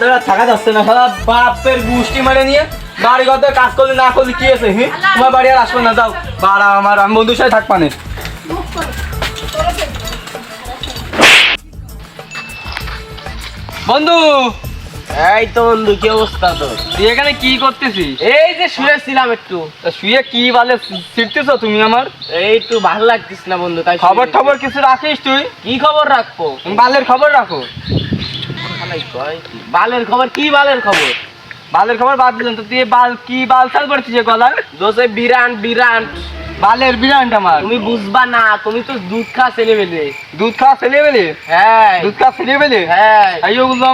ঘরটা থাকা যাচ্ছে না, সারা বাপের গুষ্টি মারে নিয়ে বাড়ি ঘর কাজ করলে না করলে কি আছে? হ্যাঁ, তোমার বাড়ি আর আসবো না, যাও বাড়া, আমার আমি বন্ধুর সাথে থাকবা না। বন্ধু, এই তো বন্ধু, কি অবস্থা তোর? তুই এখানে কি করতেছিস? এই যে শুয়েছিলাম একটু। শুয়ে কি বালে ছিড়তেছ তুমি আমার? এই একটু ভালো লাগতিস না বন্ধু, তাই খবর টবর কিছু রাখিস তুই? কি খবর রাখবো? তুমি বালের খবর রাখো। বালের খবর? কি বালের খবর? বালের খবর বাদ দিলেন তো, তুই বাল কি বাল চাল করছিস গলার? দোষে বিরান বিরান বালের বিরান্ট আমার। তুমি বুঝবা না, তুমি তো দুধ খা ছেলে বেলে। দুধ খাওয়া ছেলে বেলে? হ্যাঁ দুধ খাওয়া ছেলে বেলে? হ্যাঁ। ওগুলো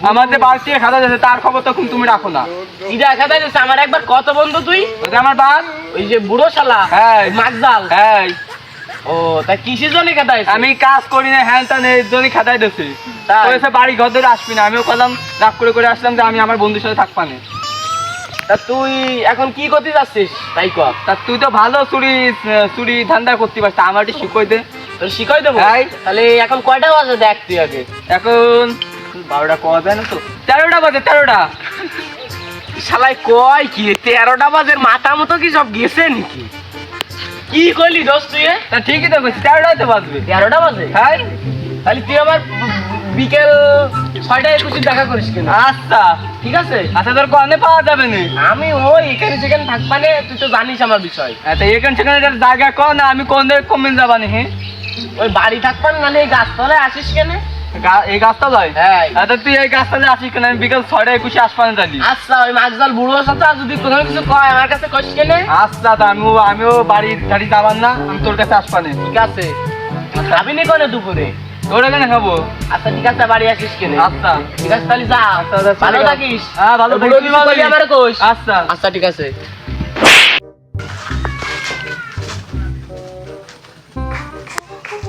আমাদের বাড়িতে খাওয়া যাচ্ছে, তার খবর তখন তুমি রাখো না। কি দেখা যাচ্ছে? আমার একবার কত বন্ধু তুই? ওটা আমার বাল। ওই যে বুড়ো শালা, হ্যাঁ মাগজাল। হ্যাঁ, ও তাই কিসের জন্য খেতাই? আমি কাজ করি না, হ্যান ত্যান এর জন্য খাতায় দিচ্ছি। বাড়ি ঘর ধরে আসবি না, আমিও কলাম রাগ করে আসলাম যে আমি আমার বন্ধুর সাথে থাকবা না। তা তুই এখন কি করতে যাচ্ছিস তাই কর। তা তুই তো ভালো চুরি ধান্দা করতে পারছিস, আমার একটু শিখই দে। তোর শিখাই দেবো। তাহলে এখন কয়টা বাজে দেখ তুই আগে। এখন 12টা পাওয়া যায় না তো, 13টা বাজে। 13টা শালাই কয় কি 13টা বাজের মাথা মতো কি সব গেছে নাকি? কি করলি দোস্ত তুই? তা ঠিকই তো করছিস, 13টাই তো বাজবে। 13টা বাজে? হ্যাঁ, তাহলে তুই আবার বিকেল 6টা-21 দেখা করিস কেন? আচ্ছা ঠিক আছে। আচ্ছা, তোর কনে পাওয়া যাবে না? আমি ওই এখানে সেখানে থাকবানে, তুই তো জানিস আমার বিষয়। আচ্ছা, এখানে সেখানে জায়গা কর না, আমি কোন দিকে কমিন যাবা নি? হ্যাঁ, ওই বাড়ি থাকবান মানে এই গাছতলায় আসিস কেন? এই গাছতলায়? হ্যাঁ। আচ্ছা, তুই এই গাছতলায় আসিস কেন? আমি বিকেল 6টা-21 আসবানে যাবি। আচ্ছা, ওই মাগজাল বুড়োর সাথে যদি কোনো কিছু কয় আমার কাছে কইস কেন? আচ্ছা, তা আমিও বাড়ির গাড়ি যাবার না, আমি তোর কাছে আসবানে। ঠিক আছে। খাবি নি কোনে দুপুরে? তোর এখানে খাবো। আচ্ছা ঠিক আছে, বাড়ি আসিস কেন? আচ্ছা ঠিক আছে, তাহলে যা। ভালো থাকিস। হ্যাঁ, ভালো বুড়ো কিছু বলি আমারে কইস। আচ্ছা আচ্ছা ঠিক আছে।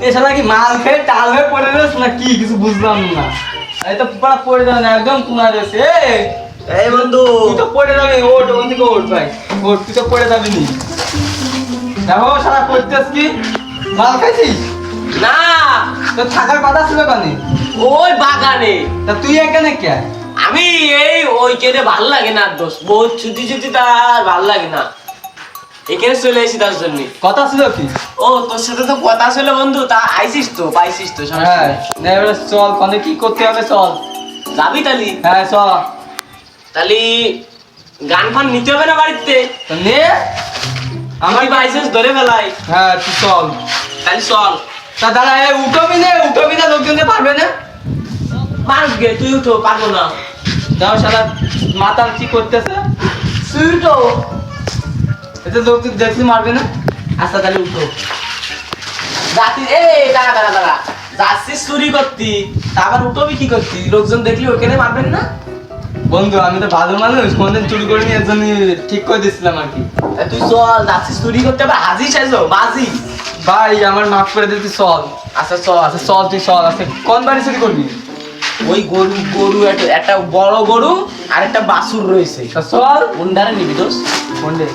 এছাড়া কি মাল খেয়ে টাল হয়ে পড়ে রয়েছে না কি, কিছু বুঝলাম না। এই তো পুরা পড়ে যাবে না, একদম কোনা রয়েছে। এই বন্ধু, তুই তো পড়ে যাবি, ওঠ ওখান থেকে ওঠ ভাই, ওঠ, তুই তো পড়ে যাবি নি। দেখো সারা করতেছ কি, মাল খাইছিস? না, তোর থাকার কথা ছিল কানে? ওই বাগানে। তা তুই এখানে কে? আমি এই ওই কেনে ভাল লাগে না দোষ, বহুত ছুটি ছুটি তার ভাল লাগে না, এখানে চলে এসেছি তার জন্য। কথা ছিল কি? ও তোর সাথে তো কথা ছিল বন্ধু, তা আইসিস তো, পাইছিস তো, সমস্যা হ্যাঁ, নেই। এবারে চল, কনে কি করতে হবে চল। যাবি তালি? হ্যাঁ চল। তালি গান ফান নিতে হবে না বাড়িতে? তো নে, আমার বাইসেস ধরে ফেলাই। হ্যাঁ তুই চল। তাহলে চল। তা দাদা উঠবি না, লোকজনকে পারবে না। মানুষ গে, তুই উঠো, পারবো না। যাও সারা মাথা কি করতেছে, তুই উঠো। এতে লোক দেখলি মারবে না। আচ্ছা তাহলে উঠো। রাতি দাঁড়া দাঁড়া দাঁড়া, যাচ্ছিস চুরি করতি, তারপর উঠবি কি করতি? লোকজন দেখলি ওখানে মারবেন না? বন্ধু আমি তো ভালো মানুষ, কোনদিন চুরি করে নিয়ে এর জন্য ঠিক করে দিচ্ছিলাম আর কি। তুই চল, যাচ্ছিস চুরি করতে, আবার হাজি সাইজো বাজি। ভাই আমার মাফ করে দিতে চল। আচ্ছা চল। আচ্ছা চল, তুই চল। আচ্ছা কোন বাড়ি চুরি করবি? ওই গরু একটা বড় গরু আর একটা বাছুর রয়েছে, তা চল। কোনটারে নিবি দোষ? কোনটা?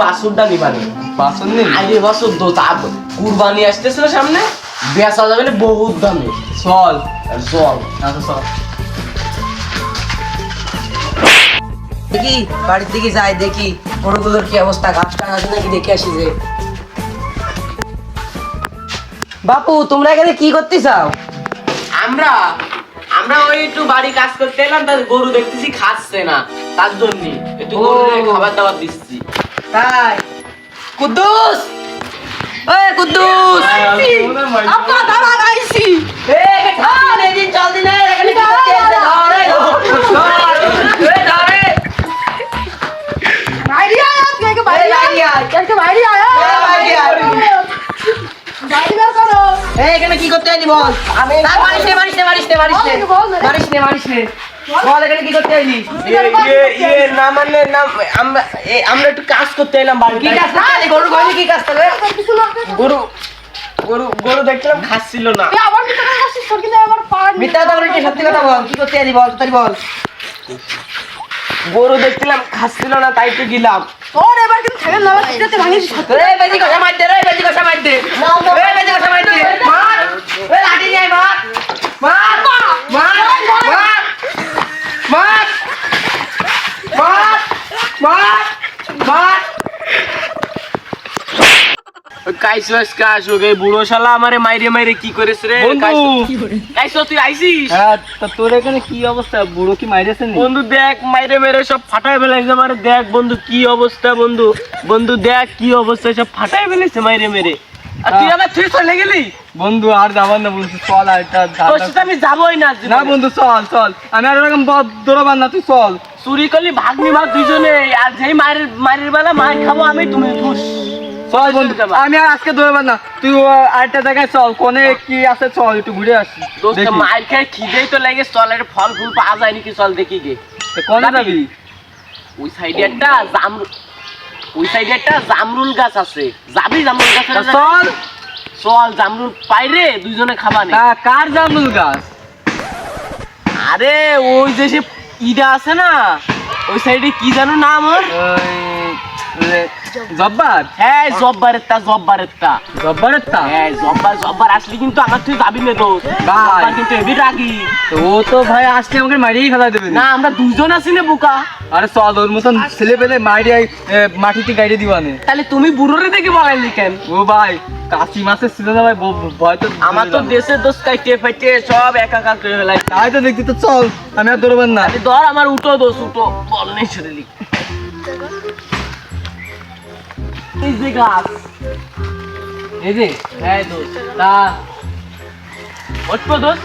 বাছুরটা নিবানি। বাসন নেই? আগে বছর তো তা কুরবানি আসতেছে না সামনে, বেচা যাবে না বহুত দামে। চল। চল। আচ্ছা চল। দেখি বাড়ির দিকে যাই, দেখি গরুগুলোর কি অবস্থা, ঘাস টান আছে নাকি দেখে আসি। যে বাপু, তোমরা এখানে কি করতে চাও? আমরা আমরা ওই একটু বাড়ি কাজ করতে এলাম, তার গরু দেখতেছি খাচ্ছে না, তার জন্য একটু গরুকে খাবার দাবার দিচ্ছি। তাই? কুদ্দুস, ওই কুদ্দুস, আব্বা দাঁড়া, আইছি। এই খান, এদিন চল দিনে এখানে কি করতে এসে? ধরে ধরে বাইরে আয়, আজকে বাইরে আয়, আজকে বাইরে আয়, বাইরে বের করো। এখানে কি করতে আইলি বল? মারিস নে বল, এখানে কি করতে আইলি? না মানে না, আমরা একটু কাজ করতে এলাম বাড়ি। কি কাজ করতে আইলি? গরু গরু কি কাজ করে? গরু গরু গরু দেখলাম খাচ্ছিল না। তুই আবার মিথ্যা কথা বলছিস, তোর কিন্তু আবার পার মিথ্যা কথা বলিস, সত্যি কথা বল, কি করতে আইলি বল, তাড়াতাড়ি বল। গরু দেখলাম খাচ্ছিল না, তাই তো গেলাম। তোর এবার কিন্তু ছেড়ে না, চিটাতে ভাঙিস। রে বেজি কষা মার দে, রে বেজি কষা মার দে, রে বেজি কষা মার দে, মার, রে লাঠি নিয়ে আয়, মার মার মার মার, কাইছো আজকে আসুক এই বুড়ো শালা আমারে মাইরে মাইরে কি করেছ রে কাইছো তুই আইছিস হ্যাঁ তা তোর এখানে কি অবস্থা? বুড়ো কি মাইরেছে নি? বন্ধু দেখ মাইরে মেরে সব ফাটাই ফেলাইছে আমারে দেখ বন্ধু কি অবস্থা বন্ধু বন্ধু দেখ কি অবস্থা সব ফাটাই ফেলেছে মাইরে মেরে আর তুই আমার তুই চলে গেলি বন্ধু আর যাবার না বন্ধু, চল আর একটা তোর সাথে আমি যাবোই না না বন্ধু, চল চল, আমি আর ওরকম দৌড়াবার না, তুই চল। চুরি করলি ভাগ্নি ভাগ দুইজনে আর যেই মারের বেলা মার খাবো আমি তুমি ধুস চল বন্ধু, আমি আর আজকে দৌড়াবার না, তুই আরেকটা জায়গায় চল, কোনে কি আছে চল একটু ঘুরে আসি। দোস্ত মার খাই খিদেই তো লাগে চল একটা ফল ফুল পাওয়া যায় নাকি চল দেখি গে কোনে যাবি? ওই সাইডে একটা জামরুল গাছ আছে যাবি জামরুল গাছে চল চল জামরুল পাইরে দুইজনে খাবা নে কার জামরুল গাছ? আরে ওই যে সে ইটা আছে না ওই সাইডে কি জানো নাম ওর জব্বার? হ্যাঁ জব্বারের তা হ্যাঁ জব্বার আসলে কিন্তু আমার তুই যাবি না তো ভাই। কিন্তু হেবি রাগি ও তো ভাই আসলে আমাকে মারিয়েই ফেলা দেবে না আমরা দুজন আছি না বুকা আরে চল, ওর মতন ছেলে পেলে মাটিতে গাইড়ে দিবানে। তাহলে তুমি বুড়োরে দেখে বলাইলি কেন? ও ভাই কাশি মাছের ছিল না ভাই, ভয় তো আমার তো দেশের দোষ কাইটে ফাইটে সব একাকার করে ফেলাই তাই তো দেখছি, তো চল আমি আর দৌড়াবার না। ধর আমার উঠো দোষ উঠো বল নেই শরীরে এই যে গাছ এই যে হ্যাঁ দোষ তা উঠবো দোষ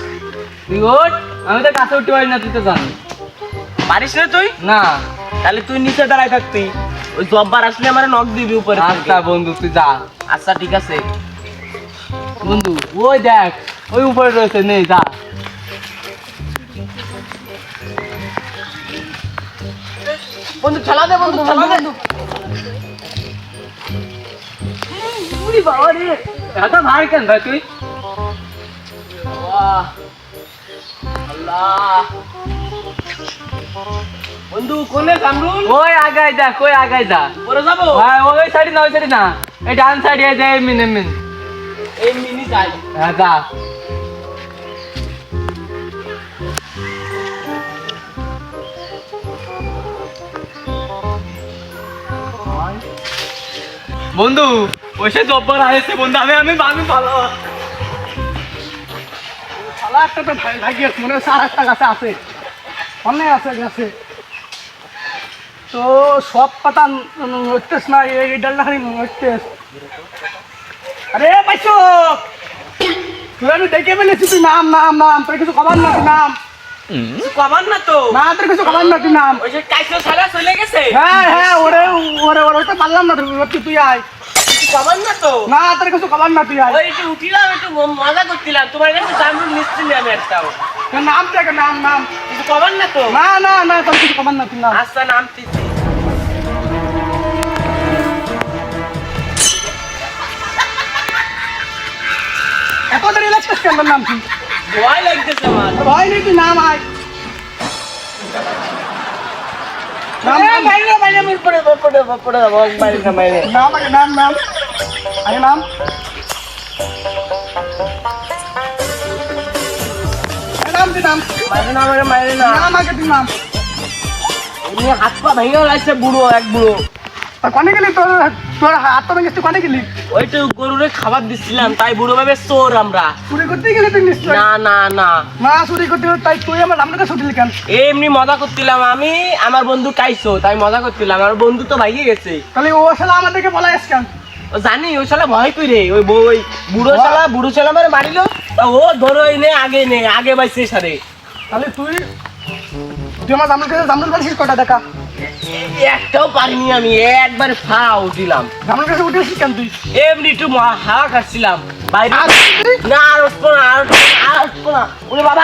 তুই ওঠ, আমি তো কাছে উঠতে পারি না, তুই তো জানিস। পারিস না তুই? না তাহলে তুই নিচে দাঁড়ায় থাকবি ওই জব্বার আসলে আমার নখ দিবি উপরে আচ্ছা বন্ধু তুই যা। আচ্ছা ঠিক আছে বন্ধু ওই দেখ ওই উপরে রয়েছে, নেই যা। বন্ধু খেলা দে বন্ধু খেলা দে উরি বাবা রে, এত ভার কেন ভাই তুই? আল্লাহ আল্লাহ বন্ধু কোনে কামরুল ওই আগাই যা, কই আগাই যা। পরে যাবো ভাই ওই সাইডে না, ওই সাইডে না, এই ডান সাইডে যায় মিন। এই মিনি যাই হ্যাঁ যা। বন্ধু ওই সে জব্বর আসছে বন্ধু, আমি ভালো শালা একটা তো ভাগিয়ে মনে হচ্ছে আর একটা গাছে আছে, অনেক আছে গাছে তো সব পাতা নড়তেছ না, এই ডালটা খালি নড়তেছ। আরে পাইছো তুই, আমি দেখে ফেলেছি তুই নাম তোর কিছু খবর না, তুই নাম কমান না তো না, তোর কিছু খবর না, তুই নাম। ওই যে কাইছো শালা চলে গেছে হ্যাঁ ওরে তো পারলাম না, তুই আয় কমান না তো না, তোর কিছু খবর না, তুই আয়। ওই একটু উঠিলাম একটু মজা করছিলাম তোমার কাছে জামরুল নিচ্ছি না আমি একটাও তোর নাম দেখ, নাম কিন্তু কমান না তো না তোর কিছু খবর না, তুই নাম। আচ্ছা নামতেছি এত দেরি লাগছে কেন? নাম তুই ভয় লাগতেছে আমার ভয় নেই, তুই নাম আয়। নাম বাইরে মুখ পড়ে যাবো বাইরে নাম আগে নাম আগে নাম। নাম তুই নাম মাইরে না নাম আগে তুই নাম। উনি হাত পা ভেঙে লাগছে বুড়ো এক বুড়ো তা কোনে গেলি? তোর হাত তো ভেঙেছিস, কোনে গেলি? ওইটা গরুরে খাবার দিচ্ছিলাম তাই বুড়ো ভাবে চোর আমরা চুরি করতে গেলি তুই নিশ্চয়? না না চুরি করতে গেলি, তাই তুই আমার সামনে ছুটিলি কেন? এমনি মজা করছিলাম আমি আমার বন্ধু কাইছো তাই মজা করছিলাম আমার বন্ধু তো ভাইয়ে গেছে তাহলে ও শালা আমাদেরকে বলাইস কেন? ও জানি ওই শালা ভয় কইরে ওই বুড়ো শালা মানে মারিলো তা ও ধরো আগে বাইছে সারে তাহলে তুই আমার জামরুল পালিস কটা দেখা? একটাও পারিনি আমি একবারে ফাও দিলাম জামরুল কাছে উঠেছিস কেন তুই? এমনি একটু হাওয়া খাচ্ছিলাম বাইরে আর না আর উঠবো না ওরে বাবা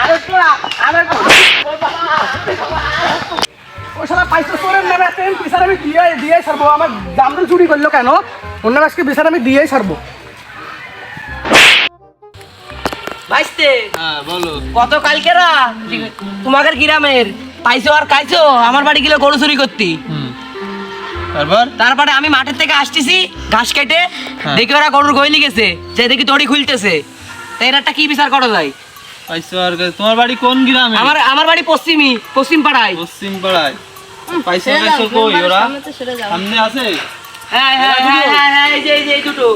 আর উঠবো না ও শালা পাইছো চোরের নেবে তেল বিচার আমি দিয়ে ছাড়বো। আমার জামরুল চুরি করলো কেন? অন্য আজকে বিচার আমি দিয়েই ছাড়বো। ভাইস্তে হ্যাঁ বলো। কত কালকেরা তোমাদের গ্রামের পাইছো আর খাইছো আমার বাড়ি গেলে গরু চুরি করতি তারপরে আমি মাঠের থেকে আসতেছি ঘাস কেটে দেখি ওরা গরুর গইলি গেছে যে দেখি দড়ি খুলতেছে তাই এর একটা কি বিচার করা যায়? পাইছো আর তোমার বাড়ি কোন গ্রামে? আমার বাড়ি পশ্চিম পাড়ায়। পশ্চিম পাড়ায়। পাইছো কই ওরা? সামনে আছে? হ্যাঁ হ্যাঁ হ্যাঁ হ্যাঁ হ্যাঁ এই দুটো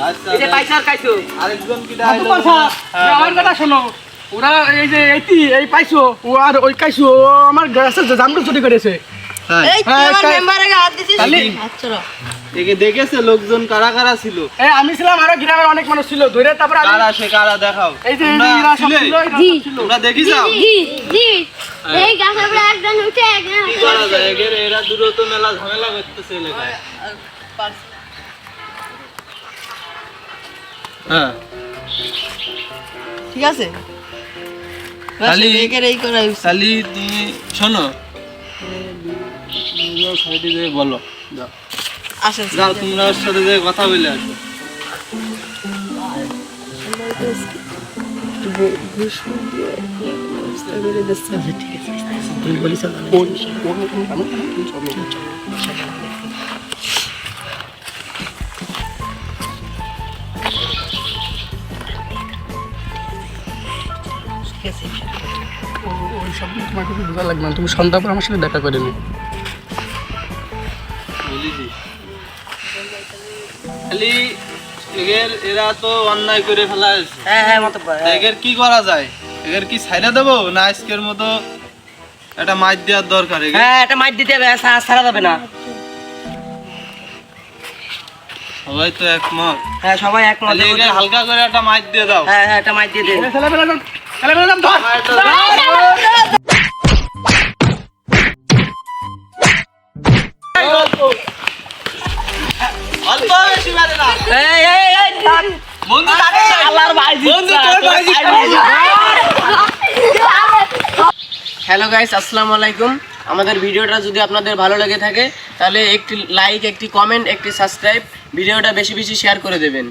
আচ্ছা এই যে পাইছার খাইছো আরেকজন কি মাতুব্বর সাহেব, আমার কথা শোনো, ওরা এই যে এই পাইছো ও আর ওই কাইছো ও আমার গ্যাসের জামটা চুরি করেছে। এই তুই হ্যাঁ, আমার কাই- মেম্বারে হাত দিছিস কালি- আচ্ছা দেখেছে লোকজন কারা কারা ছিল? আমি ছিলাম, আরো গ্রামের অনেক মানুষ ছিল, ধরে তারপরে আমি- কারা সে কারা দেখাও। এই যে তোমরা এরা সব ছিলে? ছিল, এরা জি। সব ছিল। তোমরা দেখিছাও? জি জি এই গাছের উপরে একজন উঠে একজন কি করা যায়? এরা দূরে তো মেলা ঝামেলা করতেছে এলাকায়। হ্যাঁ ঠিক আছে খালি- একের এই করা উচিত। তাহলে তুমি শোনো, সাইডে যেয়ে বলো, যাও আসেন যাও তোমরা ওর সাথে যেয়ে কথা বলে আসো। ওই সব তোমার কিছু বোঝা লাগবে না, তুমি সন্ধ্যা পর আমার সাথে দেখা করে নি। বলিছি খালি এরা তো অন্যায় করে ফেলা হয়েছে। হ্যাঁ হ্যাঁ মাতুব্বর এদের কি করা যায়? এদের কি ছাইড়া দেবো না আজকের মতো একটা মাইর দেওয়ার দরকার? হ্যাঁ এটা মাইর দিতে হবে, ছাড়া যাবে না। সবাই তো একমত। হ্যাঁ সবাই একমত। তাহলে এদের হালকা করে একটা মাইর দিয়ে দাও। হ্যাঁ হ্যাঁ এটা মাইর দিয়ে দে। ছেলেবেলা ধর। অল্প বেশি মেরে না। এই এই এই থাক। বন্ধু আল্লাহর ভাই বন্ধু তোর ভাই হ্যালো গাইস, আসসালামু আলাইকুম। আমাদের ভিডিওটা যদি আপনাদের ভালো লেগে থাকে তাহলে একটি লাইক, একটি কমেন্ট, একটি সাবস্ক্রাইব, ভিডিওটা বেশি বেশি শেয়ার করে দেবেন।